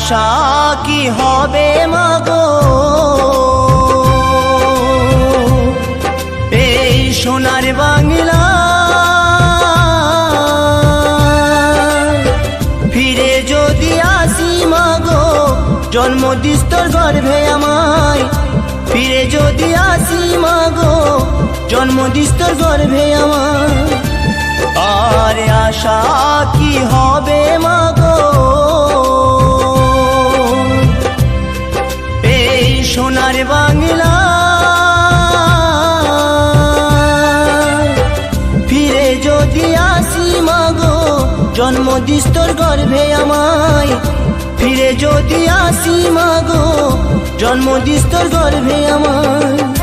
আশা কি হবে মাগো এই সোনার বাংলা ফিরে যদি আসি মাগো জন্ম দিস তোর গর্ভে আমায় ফিরে যদি আসি মাগো জন্ম দিস তোর গর্ভে আমায় আর আশা কি হবে মাগো এই সোনার বাংলা ফিরে যদি আসি মাগো জন্ম দিস তোর গর্ভে আমায় ফিরে যদি আসি মাগো জন্ম দিস তোর গর্ভে আমায়।